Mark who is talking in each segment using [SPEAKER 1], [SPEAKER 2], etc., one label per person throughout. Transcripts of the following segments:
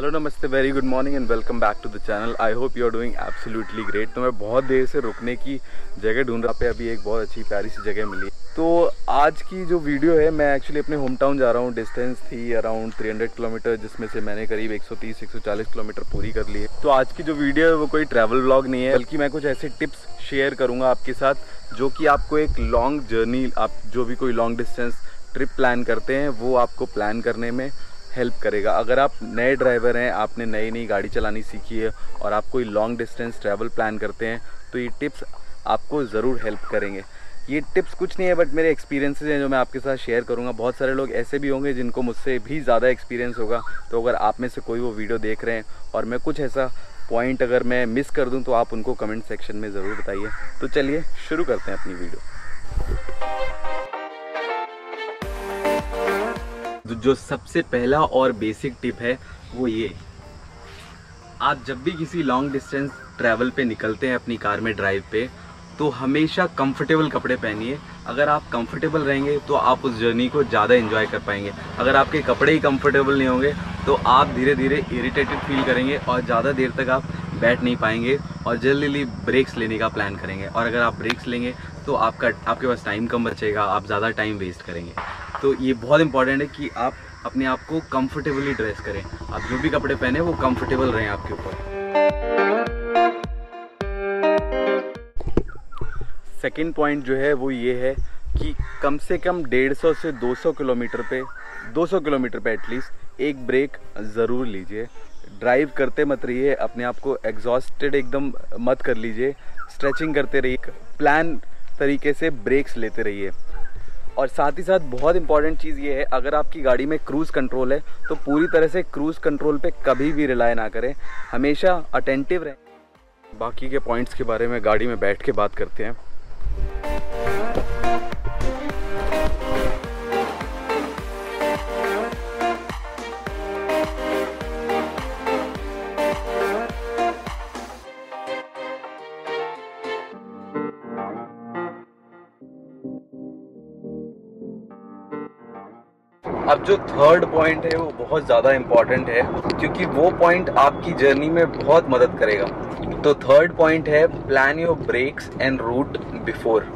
[SPEAKER 1] Hello नमस्ते, very good morning and welcome back to the channel. I hope you are doing absolutely great. तो मैं बहुत देर से रुकने की जगह ढूंढ रहा पे अभी एक बहुत अच्छी प्यारी सी जगह मिली। तो आज की जो वीडियो है, मैं एक्चुअली अपने होम टाउन जा रहा हूँ। डिस्टेंस थी अराउंड 300 किलोमीटर, जिसमें से मैंने करीब 130-140 किलोमीटर पूरी कर ली है। तो आज की जो वीडियो है वो कोई ट्रैवल व्लॉग नहीं है, बल्कि मैं कुछ ऐसे टिप्स शेयर करूँगा आपके साथ जो कि आपको एक लॉन्ग जर्नी, आप जो भी कोई लॉन्ग डिस्टेंस ट्रिप प्लान करते हैं वो आपको प्लान करने में हेल्प करेगा। अगर आप नए ड्राइवर हैं, आपने नई नई गाड़ी चलानी सीखी है और आप कोई लॉन्ग डिस्टेंस ट्रैवल प्लान करते हैं तो ये टिप्स आपको ज़रूर हेल्प करेंगे। ये टिप्स कुछ नहीं है बट मेरे एक्सपीरियंसेस हैं जो मैं आपके साथ शेयर करूंगा। बहुत सारे लोग ऐसे भी होंगे जिनको मुझसे भी ज़्यादा एक्सपीरियंस होगा। तो अगर आप में से कोई वो वीडियो देख रहे हैं और मैं कुछ ऐसा पॉइंट अगर मैं मिस कर दूँ तो आप उनको कमेंट सेक्शन में ज़रूर बताइए। तो चलिए शुरू करते हैं अपनी वीडियो। जो सबसे पहला और बेसिक टिप है वो ये, आप जब भी किसी लॉन्ग डिस्टेंस ट्रैवल पे निकलते हैं अपनी कार में ड्राइव पे, तो हमेशा कंफर्टेबल कपड़े पहनिए। अगर आप कंफर्टेबल रहेंगे तो आप उस जर्नी को ज़्यादा एंजॉय कर पाएंगे। अगर आपके कपड़े ही कंफर्टेबल नहीं होंगे तो आप धीरे धीरे इरिटेटेड फील करेंगे और ज़्यादा देर तक आप बैठ नहीं पाएंगे और जल्दी ब्रेक्स लेने का प्लान करेंगे। और अगर आप ब्रेक्स लेंगे तो आपके पास टाइम कम बचेगा, आप ज़्यादा टाइम वेस्ट करेंगे। तो ये बहुत इंपॉर्टेंट है कि आप अपने आप को कंफर्टेबली ड्रेस करें। आप जो भी कपड़े पहने वो कंफर्टेबल रहें आपके ऊपर। सेकंड पॉइंट जो है वो ये है कि कम से कम 150 से 200 किलोमीटर पे एटलीस्ट एक ब्रेक ज़रूर लीजिए। ड्राइव करते मत रहिए, अपने आप को एग्जॉस्टेड एकदम मत कर लीजिए। स्ट्रेचिंग करते रहिए, प्लान तरीके से ब्रेक्स लेते रहिए। और साथ ही साथ बहुत इंपॉर्टेंट चीज़ ये है, अगर आपकी गाड़ी में क्रूज़ कंट्रोल है तो पूरी तरह से क्रूज़ कंट्रोल पे कभी भी रिलाय ना करें, हमेशा अटेंटिव रहें। बाकी के पॉइंट्स के बारे में गाड़ी में बैठ के बात करते हैं। अब जो थर्ड पॉइंट है वो बहुत ज़्यादा इम्पॉर्टेंट है, क्योंकि वो पॉइंट आपकी जर्नी में बहुत मदद करेगा। तो थर्ड पॉइंट है, plan your breaks and route before.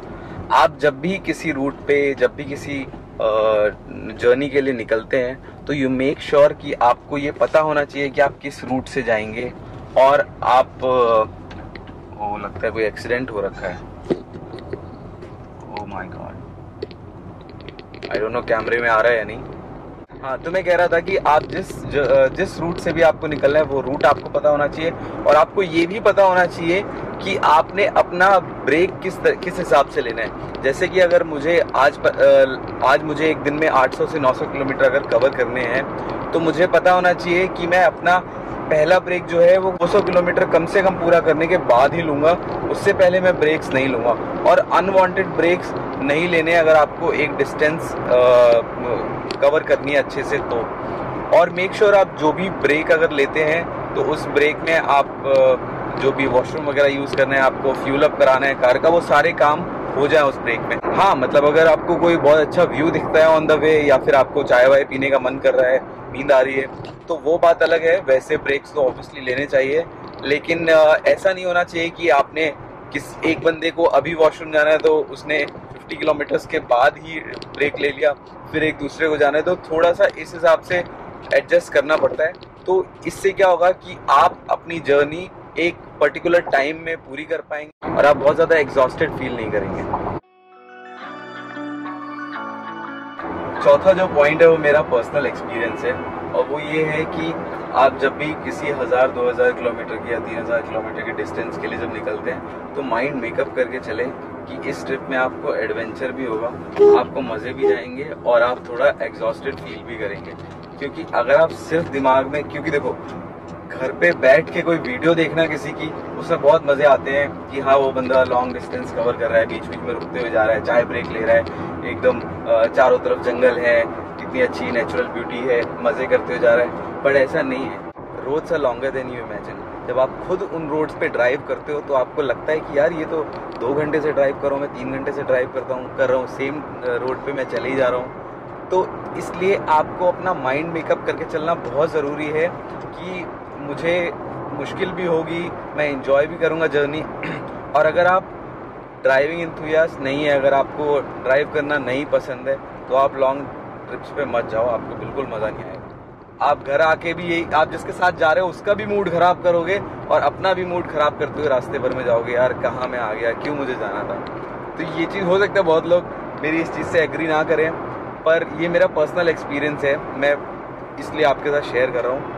[SPEAKER 1] आप जब भी किसी रूट पे, जब भी किसी जर्नी के लिए निकलते हैं तो यू मेक श्योर कि आपको ये पता होना चाहिए कि आप किस रूट से जाएंगे। और आप वो लगता है कोई एक्सीडेंट हो रखा है। Oh my God, I don't know कैमरे में आ रहा है या नहीं। हाँ, तो मैं कह रहा था कि आप जिस रूट से भी आपको निकलना है वो रूट आपको पता होना चाहिए। और आपको ये भी पता होना चाहिए कि आपने अपना ब्रेक किस हिसाब से लेना है। जैसे कि अगर मुझे आज मुझे एक दिन में 800 से 900 किलोमीटर अगर कवर करने हैं तो मुझे पता होना चाहिए कि मैं अपना पहला ब्रेक जो है वो 200 किलोमीटर कम से कम पूरा करने के बाद ही लूँगा, उससे पहले मैं ब्रेक्स नहीं लूँगा। और अनवांटेड ब्रेक्स नहीं लेने अगर आपको एक डिस्टेंस कवर करनी है अच्छे से तो। और मेक श्योर आप जो भी ब्रेक अगर लेते हैं तो उस ब्रेक में आप जो भी वॉशरूम वगैरह यूज़ करना है, आपको फ्यूल अप कराना है कार का, वो सारे काम हो जाए उस ब्रेक में। हाँ, मतलब अगर आपको कोई बहुत अच्छा व्यू दिखता है ऑन द वे, या फिर आपको चाय वाय पीने का मन कर रहा है, नींद आ रही है, तो वो बात अलग है। वैसे ब्रेक्स तो ऑब्वियसली लेने चाहिए, लेकिन ऐसा नहीं होना चाहिए कि आपने एक बंदे को अभी वॉशरूम जाना है तो उसने 50 किलोमीटर्स के बाद ही ब्रेक ले लिया, फिर एक दूसरे को जाना है, तो थोड़ा सा इस हिसाब से एडजस्ट करना पड़ता है। तो इससे क्या होगा कि आप अपनी जर्नी एक पर्टिकुलर टाइम में पूरी कर पाएंगे और आप बहुत ज़्यादा एग्जॉस्टेड फील नहीं करेंगे। चौथा जो पॉइंट है वो मेरा पर्सनल एक्सपीरियंस है, और वो ये है कि आप जब भी किसी 1000-2000 किलोमीटर की या 3000 किलोमीटर के डिस्टेंस के लिए जब निकलते हैं तो माइंड मेकअप करके चलें कि इस ट्रिप में आपको एडवेंचर भी होगा, आपको मज़े भी जाएंगे और आप थोड़ा एग्जॉस्टेड फील भी करेंगे। क्योंकि अगर आप सिर्फ दिमाग में, क्योंकि देखो घर पे बैठ के कोई वीडियो देखना किसी की, उसमें बहुत मज़े आते हैं कि हाँ वो बंदा लॉन्ग डिस्टेंस कवर कर रहा है, बीच बीच में रुकते हुए जा रहा है, चाय ब्रेक ले रहा है, एकदम चारों तरफ जंगल है, कितनी अच्छी नेचुरल ब्यूटी है, मज़े करते हुए जा रहा है। बट ऐसा नहीं है। Roads are longer than you imagine. जब आप खुद उन रोड्स पे ड्राइव करते हो तो आपको लगता है कि यार ये तो 2 घंटे से ड्राइव कर रहा हूँ, मैं 3 घंटे से ड्राइव कर रहा हूँ, सेम रोड पे मैं चले ही जा रहा हूँ। तो इसलिए आपको अपना माइंड मेकअप करके चलना बहुत ज़रूरी है कि मुझे मुश्किल भी होगी, मैं इंजॉय भी करूँगा जर्नी। और अगर आप ड्राइविंग एंथुसियास्ट नहीं है, अगर आपको ड्राइव करना नहीं पसंद है, तो आप लॉन्ग ट्रिप्स पे मत जाओ, आपको बिल्कुल मज़ा नहीं आएगा। आप घर आके भी यही, आप जिसके साथ जा रहे हो उसका भी मूड ख़राब करोगे और अपना भी मूड ख़राब करते हुए रास्ते भर में जाओगे, यार कहाँ मैं आ गया, क्यों मुझे जाना था। तो ये चीज़ हो सकता है बहुत लोग मेरी इस चीज़ से एग्री ना करें, पर ये मेरा पर्सनल एक्सपीरियंस है, मैं इसलिए आपके साथ शेयर कर रहा हूँ।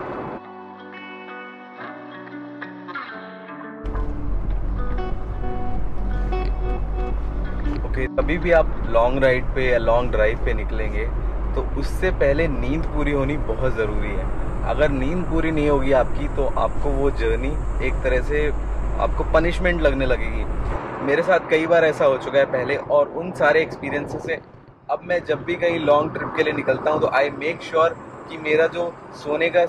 [SPEAKER 1] ओके, अभी भी आप लॉन्ग राइड पे या लॉन्ग ड्राइव पे निकलेंगे तो उससे पहले नींद पूरी होनी बहुत ज़रूरी है। अगर नींद पूरी नहीं होगी आपकी तो आपको वो जर्नी एक तरह से आपको पनिशमेंट लगने लगेगी। मेरे साथ कई बार ऐसा हो चुका है पहले, और उन सारे एक्सपीरियंसेस से अब मैं जब भी कहीं लॉन्ग ट्रिप के लिए निकलता हूँ तो आई मेक श्योर कि मेरा जो सोने का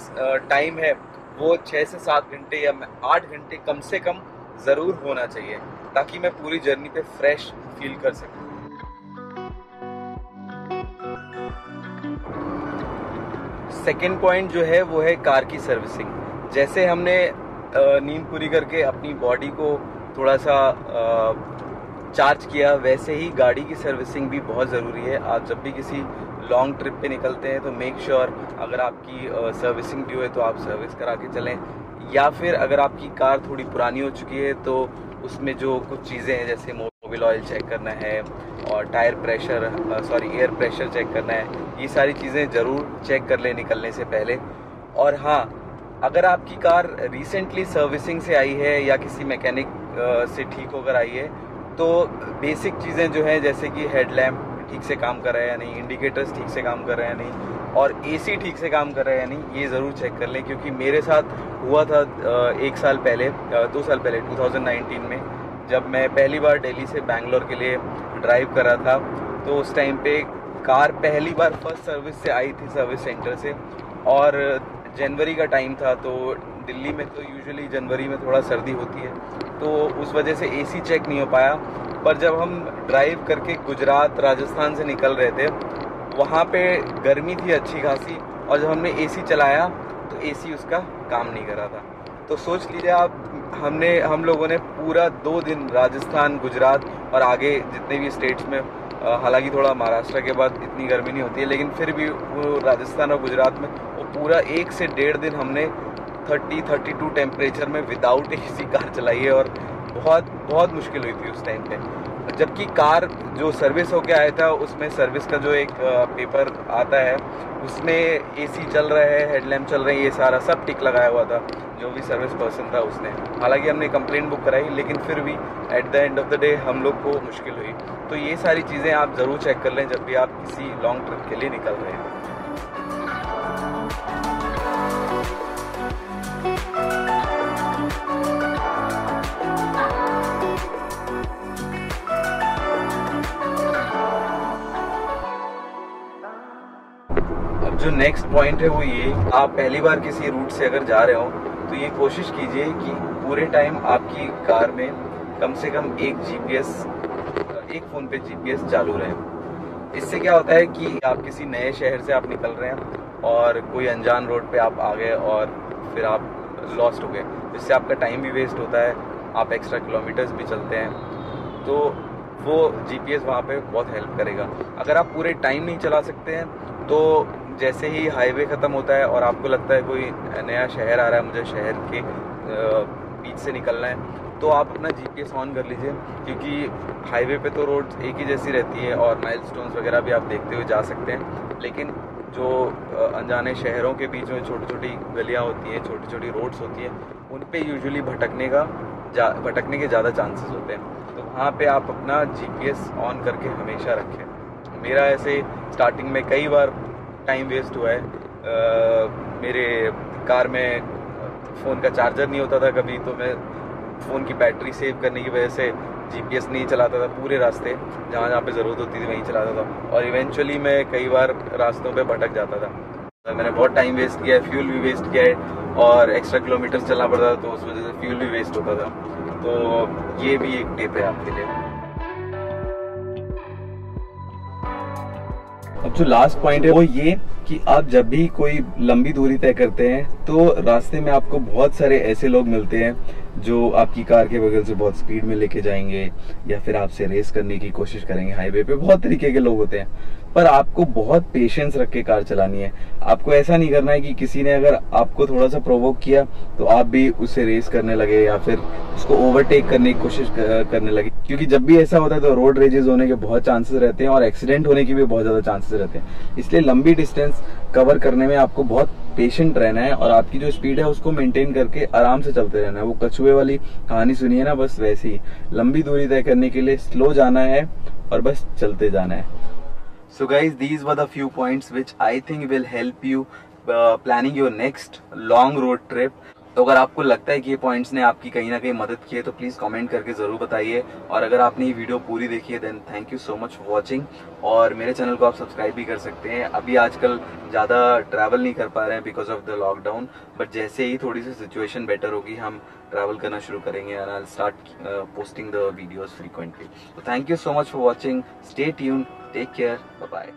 [SPEAKER 1] टाइम है वो 6 से 7 घंटे या 8 घंटे कम से कम ज़रूर होना चाहिए, ताकि मैं पूरी जर्नी पे फ्रेश फील कर सकूँ। सेकेंड पॉइंट जो है वो है कार की सर्विसिंग। जैसे हमने नींद पूरी करके अपनी बॉडी को थोड़ा सा चार्ज किया, वैसे ही गाड़ी की सर्विसिंग भी बहुत ज़रूरी है। आप जब भी किसी लॉन्ग ट्रिप पे निकलते हैं तो मेक श्योर अगर आपकी सर्विसिंग ड्यू है तो आप सर्विस करा के चलें, या फिर अगर आपकी कार थोड़ी पुरानी हो चुकी है तो उसमें जो कुछ चीज़ें हैं जैसे मोबिल ऑयल चेक करना है और tyre pressure air pressure check करना है, ये सारी चीज़ें ज़रूर चेक कर लें निकलने से पहले। और हाँ, अगर आपकी कार रिसेंटली सर्विसिंग से आई है या किसी मैकेनिक से ठीक होकर आई है तो बेसिक चीज़ें जो हैं जैसे कि हेडलैम्प ठीक से काम कर रहा है या नहीं, इंडिकेटर्स ठीक से काम कर रहे हैं या नहीं, और एसी ठीक से काम कर रहा है या नहीं, ये ज़रूर चेक कर लें। क्योंकि मेरे साथ हुआ था 2 साल पहले 2019 में, जब मैं पहली बार दिल्ली से बैंगलोर के लिए ड्राइव कर रहा था, तो उस टाइम पे कार पहली बार फर्स्ट सर्विस से आई थी सर्विस सेंटर से, और जनवरी का टाइम था। तो दिल्ली में तो यूजुअली जनवरी में थोड़ा सर्दी होती है, तो उस वजह से एसी चेक नहीं हो पाया। पर जब हम ड्राइव करके गुजरात राजस्थान से निकल रहे थे, वहाँ पे गर्मी थी अच्छी खासी, और जब हमने एसी चलाया तो एसी उसका काम नहीं कर रहा था। तो सोच लीजिए आप, हम लोगों ने पूरा 2 दिन राजस्थान, गुजरात और आगे जितने भी स्टेट्स में, हालांकि थोड़ा महाराष्ट्र के बाद इतनी गर्मी नहीं होती है, लेकिन फिर भी वो राजस्थान और गुजरात में वो पूरा 1 से 1.5 दिन हमने 30-32 टेम्परेचर में विदाउट एसी कार चलाई है, और बहुत मुश्किल हुई थी उस टाइम पे। जबकि कार जो सर्विस होके आया था उसमें सर्विस का जो एक पेपर आता है उसमें एसी चल रहा है, हेडलैम्प चल रहे हैं, ये सारा सब टिक लगाया हुआ था जो भी सर्विस पर्सन था उसने। हालांकि हमने कंप्लेंट बुक कराई, लेकिन फिर भी at the end of the day हम लोग को मुश्किल हुई। तो ये सारी चीज़ें आप ज़रूर चेक कर लें जब भी आप किसी लॉन्ग ट्रिप के लिए निकल रहे हैं। जो नेक्स्ट पॉइंट है वो ये, आप पहली बार किसी रूट से अगर जा रहे हो तो ये कोशिश कीजिए कि पूरे टाइम आपकी कार में कम से कम एक फ़ोन पे जीपीएस चालू रहे। इससे क्या होता है कि आप किसी नए शहर से आप निकल रहे हैं और कोई अनजान रोड पे आप आ गए और फिर आप लॉस्ट हो गए, इससे आपका टाइम भी वेस्ट होता है, आप एक्स्ट्रा किलोमीटर्स भी चलते हैं, तो वो जीपीएस वहाँ पे बहुत हेल्प करेगा। अगर आप पूरे टाइम नहीं चला सकते हैं तो जैसे ही हाईवे ख़त्म होता है और आपको लगता है कोई नया शहर आ रहा है, मुझे शहर के बीच से निकलना है, तो आप अपना जीपीएस ऑन कर लीजिए, क्योंकि हाईवे पे तो रोड एक ही जैसी रहती है और माइलस्टोन्स वगैरह भी आप देखते हुए जा सकते हैं। लेकिन जो अनजाने शहरों के बीच में छोटी छोटी गलियाँ होती हैं, छोटी छोटी रोड्स होती हैं, उन पे यूजुअली भटकने के ज़्यादा चांसेस होते हैं। तो वहाँ पे आप अपना जीपीएस ऑन करके हमेशा रखें। मेरा ऐसे स्टार्टिंग में कई बार टाइम वेस्ट हुआ है। मेरे कार में फ़ोन का चार्जर नहीं होता था कभी, तो मैं फ़ोन की बैटरी सेव करने की वजह से जीपीएस नहीं चलाता था पूरे रास्ते, जहाँ जहाँ पे ज़रूरत होती थी वहीं चलाता था, और इवेंचुअली मैं कई बार रास्तों पे भटक जाता था। मैंने बहुत टाइम वेस्ट किया है, फ्यूल भी वेस्ट किया है, और एक्स्ट्रा किलोमीटर्स चलना पड़ता था, तो उस वजह से फ्यूल भी वेस्ट होता था। तो ये भी एक टिप है आपके लिए। अब जो लास्ट पॉइंट है वो ये कि आप जब भी कोई लंबी दूरी तय करते हैं तो रास्ते में आपको बहुत सारे ऐसे लोग मिलते हैं जो आपकी कार के बगल से बहुत स्पीड में लेके जाएंगे या फिर आपसे रेस करने की कोशिश करेंगे। हाईवे पे बहुत तरीके के लोग होते हैं, पर आपको बहुत पेशेंस रख के कार चलानी है। आपको ऐसा नहीं करना है कि किसी ने अगर आपको थोड़ा सा प्रोवोक किया तो आप भी उससे रेस करने लगे या फिर उसको ओवरटेक करने की कोशिश करने लगे, क्योंकि जब भी ऐसा होता है तो रोड रेजेस होने के बहुत चांसेस रहते हैं और एक्सीडेंट होने की भी बहुत ज्यादा चांसेस रहते हैं। इसलिए लंबी डिस्टेंस कवर करने में आपको बहुत पेशेंट रहना है और आपकी जो स्पीड है उसको मेंटेन करके आराम से चलते रहना है। वो कछुए वाली कहानी सुनी है ना, बस वैसे ही लंबी दूरी तय करने के लिए स्लो जाना है और बस चलते जाना है। So guys, these were the few points which I think will help you planning your next long road trip. तो अगर आपको लगता है कि ये पॉइंट्स ने आपकी कहीं ना कहीं मदद की है तो प्लीज कमेंट करके जरूर बताइए। और अगर आपने ये वीडियो पूरी देखी है then thank you so much for watching. और मेरे चैनल को आप सब्सक्राइब भी कर सकते हैं। अभी आजकल ज़्यादा ट्रैवल नहीं कर पा रहे हैं because of the lockdown, but जैसे ही थोड़ी सी सिचुएशन बेटर होगी हम ट्रैवल करना शुरू करेंगे and I will start posting the videos frequently. तो thank you so much for watching, stay tuned, take care, bye bye.